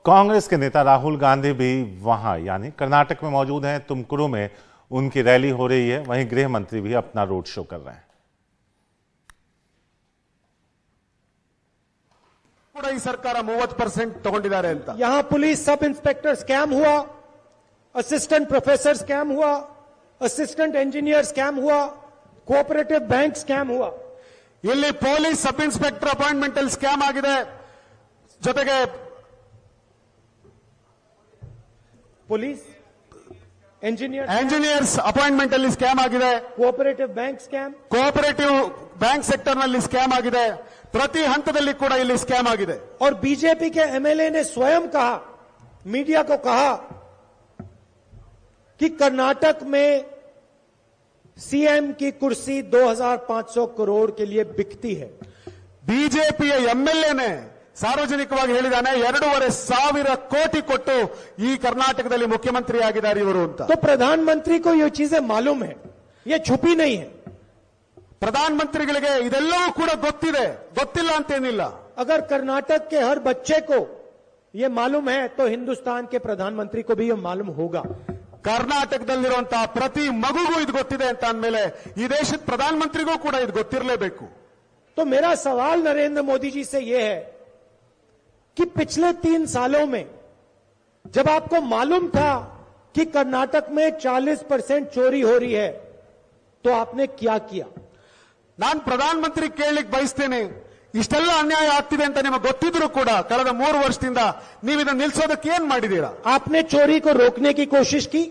कांग्रेस के नेता राहुल गांधी भी वहां यानी कर्नाटक में मौजूद हैं। तुमकुरू में उनकी रैली हो रही है। वहीं गृह मंत्री भी अपना रोड शो कर रहे हैं। सरकार 30% तಗೊಂಡಿದ್ದಾರೆ ಅಂತ यहां पुलिस सब इंस्पेक्टर स्कैम हुआ, असिस्टेंट प्रोफेसर स्कैम हुआ, असिस्टेंट इंजीनियर स्कैम हुआ, कोऑपरेटिव बैंक स्कैम हुआ। ಇಲ್ಲಿ ಪೊಲೀಸ್ ಸಬ್ ಇನ್ಸ್ಪೆಕ್ಟರ್ ಅಪಾಯಿಂಟ್ಮೆಂಟ್ ಅಲ್ಲಿ ಸ್ಕ್ಯಾಮ್ ಆಗಿದೆ, ಜೊತೆಗೆ पुलिस इंजीनियर्स ಅಪಾಯಿಂಟ್ಮೆಂಟ್ ಅಲ್ಲಿ ಸ್ಕ್ಯಾಮ್ ಆಗಿದೆ, cooperative bank scam, cooperative bank sector ನಲ್ಲಿ ಸ್ಕ್ಯಾಮ್ ಆಗಿದೆ, प्रति ಹಂತದಲ್ಲಿ ಕೂಡ ಇಲ್ಲಿ ಸ್ಕ್ಯಾಮ್ ಆಗಿದೆ। और बीजेपी के एमएलए ने स्वयं कहा, मीडिया को कहा कि कर्नाटक में सीएम की कुर्सी 2500 करोड़ के लिए बिकती है। ಬಿಜೆಪಿಯ ಎಂಎಲ್ಎ ने ಸಾರ್ವಜನಿಕವಾಗಿ ಹೇಳಿದಾನೆ 2500 ಕೋಟಿ ಕೊಟ್ಟು ಈ ಕರ್ನಾಟಕದಲ್ಲಿ ಮುಖ್ಯಮಂತ್ರಿ ಆಗಿದ್ದಾರೆ ಇವರು ಅಂತ। तो प्रधानमंत्री को ये चीजें मालूम है, ये छुपी नहीं है। ಪ್ರಧಾನಮಂತ್ರಿಗಳಿಗೆ ಇದೆಲ್ಲವೂ ಕೂಡ ಗೊತ್ತಿದೆ, ಗೊತ್ತಿಲ್ಲ ಅಂತೇನಿಲ್ಲ। अगर कर्नाटक के हर बच्चे को ये मालूम है तो हिंदुस्तान के प्रधानमंत्री को भी ये मालूम होगा। ಕರ್ನಾಟಕದಲ್ಲಿರುವಂತಹ ಪ್ರತಿ ಮಗುಗೂ ಇದು ಗೊತ್ತಿದೆ ಅಂತ ಅಂದಮೇಲೆ ಈ ದೇಶದ ಪ್ರಧಾನಮಂತ್ರಿಗೂ ಕೂಡ ಇದು ಗೊತ್ತಿರಲೇಬೇಕು। तो मेरा सवाल नरेंद्र मोदी जी से यह है कि पिछले 3 सालों में जब आपको मालूम था कि कर्नाटक में 40% चोरी हो रही है तो आपने क्या किया? ನಾನು ಪ್ರಧಾನಮಂತ್ರಿ ಕೇಳಲಿಕ್ಕೆ ಬಯಸ್ತೇನೆ, ಇಷ್ಟೆಲ್ಲ ಅನ್ಯಾಯ ಆಗ್ತಿದೆ ಅಂತ ನಿಮಗೆ ಗೊತ್ತಿದ್ರು ಕೂಡ ಕಳೆದ 3 ವರ್ಷದಿಂದ ನೀವು ಇದನ್ನು ನಿಲ್ಲಿಸೋದಕ್ಕೆ ಏನು ಮಾಡಿದೀರಾ? आपने चोरी को रोकने की कोशिश की?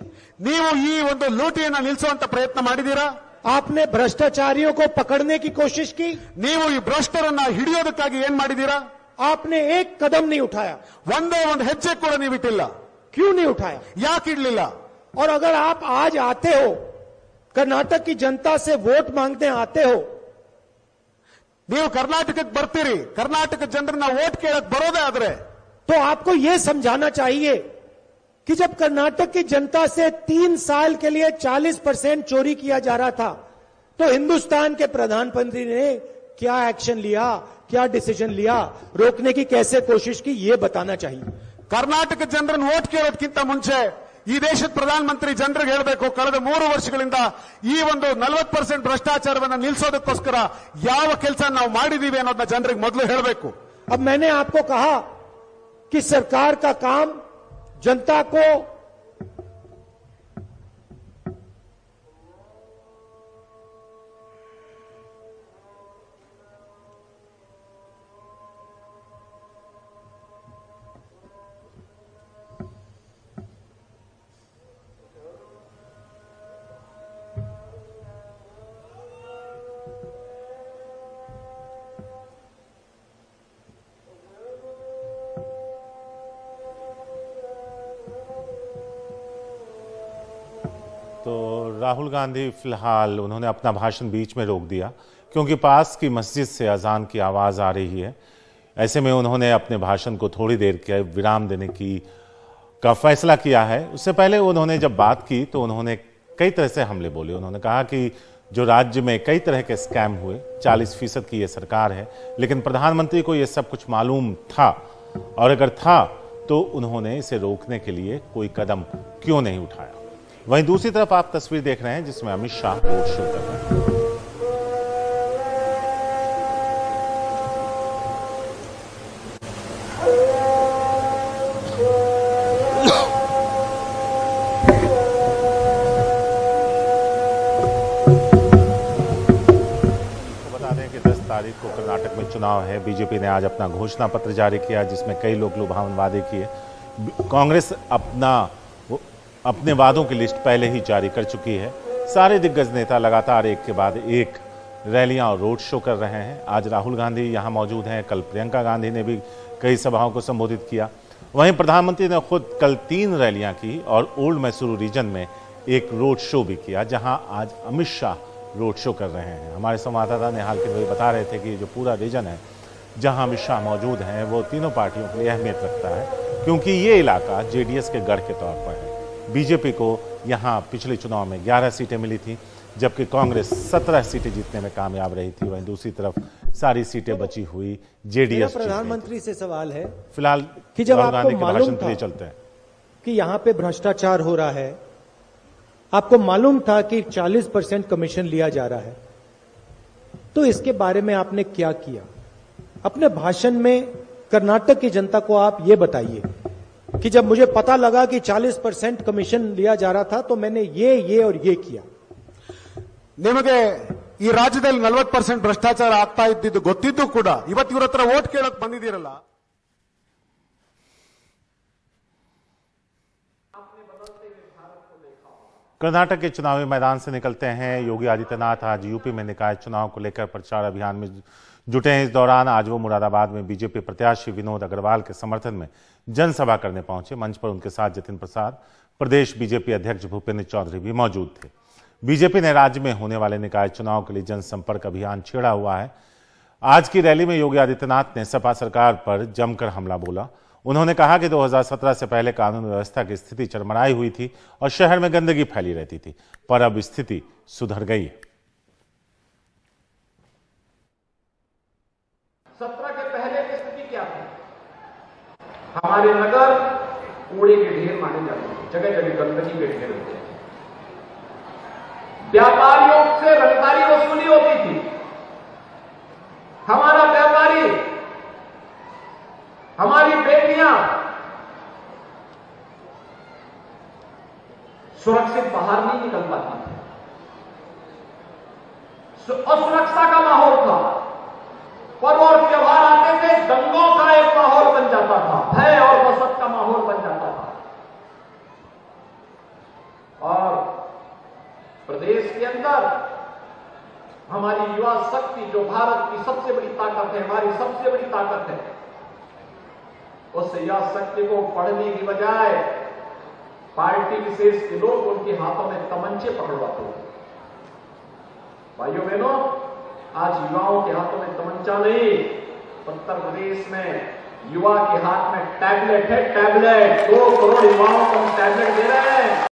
ನೀವು ಈ ಒಂದು ಲೂಟಿಯನ್ನು ನಿಲ್ಲಿಸುವಂತ ಪ್ರಯತ್ನ ಮಾಡಿದೀರಾ? आपने भ्रष्टाचारियों को पकड़ने की कोशिश की? ನೀವು ಈ ಭ್ರಷ್ಟರನ್ನ ಹಿಡಿಯೋದಕ್ಕಾಗಿ ಏನು ಮಾಡಿದೀರಾ? आपने एक कदम नहीं उठाया। ಒಂದೇ ಒಂದು ಹೆಜ್ಜೆ ಕೂಡ ನೀವು ಇಟ್ಟಿಲ್ಲ। क्यों नहीं उठाया? ಯಾಕೆ ಇಡಲಿಲ್ಲ? और अगर आप आज आते हो, कर्नाटक की जनता से वोट मांगने आते हो, ನೀವು ಕರ್ನಾಟಕಕ್ಕೆ ಬರ್ತೀರಿ, ಕರ್ನಾಟಕ ಜನರನ್ನ ವೋಟ್ ಕೇಳಕ್ ಬರೋದೇ ಆದ್ರೆ तो आपको यह समझाना चाहिए कि जब कर्नाटक की जनता से 3 साल के लिए 40% चोरी किया जा रहा था तो हिंदुस्तान के प्रधानमंत्री ने क्या एक्शन लिया, क्या डिसीजन लिया, रोकने की कैसे कोशिश की, यह बताना चाहिए। ಕರ್ನಾಟಕ ಜನರನ್ನು ವೋಟ್ ಕೇಳೋದಕ್ಕಿಂತ ಮುಂಚೆ ಈ ದೇಶದ ಪ್ರಧಾನಮಂತ್ರಿ ಜನರಿಗೆ ಹೇಳಬೇಕು, ಕಳೆದ 3 ವರ್ಷಗಳಿಂದ ಈ ಒಂದು 40% ಭ್ರಷ್ಟಾಚಾರವನ್ನು ನಿಲ್ಲಿಸೋದಕ್ಕೋಸ್ಕರ ಯಾವ ಕೆಲಸ ನಾವು ಮಾಡಿದೀವಿ ಅನ್ನೋದನ್ನ ಜನರಿಗೆ ಮೊದಲು ಹೇಳಬೇಕು। अब मैंने आपको कहा कि सरकार का काम जनता को तो राहुल गांधी फिलहाल उन्होंने अपना भाषण बीच में रोक दिया क्योंकि पास की मस्जिद से अजान की आवाज़ आ रही है। ऐसे में उन्होंने अपने भाषण को थोड़ी देर के विराम देने का फैसला किया है। उससे पहले उन्होंने जब बात की तो उन्होंने कई तरह से हमले बोले। उन्होंने कहा कि जो राज्य में कई तरह के स्कैम हुए, 40% की ये सरकार है, लेकिन प्रधानमंत्री को ये सब कुछ मालूम था, और अगर था तो उन्होंने इसे रोकने के लिए कोई कदम क्यों नहीं उठाया। वहीं दूसरी तरफ आप तस्वीर देख रहे हैं जिसमें अमित शाह रोड शो कर रहे हैं। बता दें कि 10 तारीख को कर्नाटक में चुनाव है। बीजेपी ने आज अपना घोषणा पत्र जारी किया जिसमें कई लोग लुभावन वादे किए। कांग्रेस अपने वादों की लिस्ट पहले ही जारी कर चुकी है। सारे दिग्गज नेता लगातार एक के बाद एक रैलियां और रोड शो कर रहे हैं। आज राहुल गांधी यहां मौजूद हैं, कल प्रियंका गांधी ने भी कई सभाओं को संबोधित किया। वहीं प्रधानमंत्री ने खुद कल 3 रैलियां की और ओल्ड मैसूरू रीजन में एक रोड शो भी किया, जहां आज अमित शाह रोड शो कर रहे हैं। हमारे संवाददाता नेहाल किरोड़ी बता रहे थे कि जो पूरा रीजन है जहां अमित शाह मौजूद हैं वो तीनों पार्टियों के लिए अहमियत रखता है, क्योंकि ये इलाका जेडीएस के गढ़ के तौर पर है। बीजेपी को यहां पिछले चुनाव में 11 सीटें मिली थी, जबकि कांग्रेस 17 सीटें जीतने में कामयाब रही थी। वहीं दूसरी तरफ सारी सीटें बची हुई जेडीएस। प्रधानमंत्री से सवाल है फिलहाल कि जब राहुल गांधी आपको के मालूम भाषण के लिए था चलते हैं कि यहां पे भ्रष्टाचार हो रहा है, आपको मालूम था कि 40% कमीशन लिया जा रहा है, तो इसके बारे में आपने क्या किया? अपने भाषण में कर्नाटक की जनता को आप ये बताइए कि जब मुझे पता लगा कि 40% कमीशन लिया जा रहा था तो मैंने ये और ये किया। ನಿಮಗೆ ಈ ರಾಜ್ಯದಲ್ಲಿ 40% ಭ್ರಷ್ಟಾಚಾರ ಆಗ್ತಾ ಇದ್ದಿದ್ದು ಗೊತ್ತಿದ್ದು ಕೂಡ ಇವತ್ತು ಇವರ ಹತ್ರ ವೋಟ್ ಕೇಳಕ್ ಬಂದಿದ್ದೀರಲ್ಲ। कर्नाटक के चुनावी मैदान से निकलते हैं। योगी आदित्यनाथ आज यूपी में निकाय चुनाव को लेकर प्रचार अभियान में जुटे हैं। इस दौरान आज वो मुरादाबाद में बीजेपी प्रत्याशी विनोद अग्रवाल के समर्थन में जनसभा करने पहुंचे। मंच पर उनके साथ जतिन प्रसाद, प्रदेश बीजेपी अध्यक्ष भूपेंद्र चौधरी भी मौजूद थे। बीजेपी ने राज्य में होने वाले निकाय चुनाव के लिए जनसंपर्क अभियान छेड़ा हुआ है। आज की रैली में योगी आदित्यनाथ ने सपा सरकार पर जमकर हमला बोला। उन्होंने कहा कि 2017 से पहले कानून व्यवस्था की स्थिति चरमराई हुई थी और शहर में गंदगी फैली रहती थी, पर अब स्थिति सुधर गई है। 17 के पहले की स्थिति क्या थी? हमारे नगर कूड़े के ढेर माने जाते थे, जगह जगह गंदगी के ढेर होते थे, व्यापारियों से रंगदारी वसूली होती थी। हमारा व्यापारी, हमारी बेटियां सुरक्षित बाहर नहीं निकल पाती थी, असुरक्षा का माहौल था। पर्व और त्योहार आते थे, दंगों का एक माहौल बन जाता था, भय और वसत का माहौल बन जाता था। और प्रदेश के अंदर हमारी युवा शक्ति, जो भारत की सबसे बड़ी ताकत है, हमारी सबसे बड़ी ताकत है, उस युवा शक्ति को पढ़ने की बजाय पार्टी विशेष के लोग उनके हाथों में तमंचे पकड़वाते हैं। भाइयों बहनों, आज युवाओं के हाथों में तमंचा नहीं, उत्तर प्रदेश में युवा के हाथ में टैबलेट है। टैबलेट 2 करोड़ युवाओं को हम टैबलेट दे रहे हैं।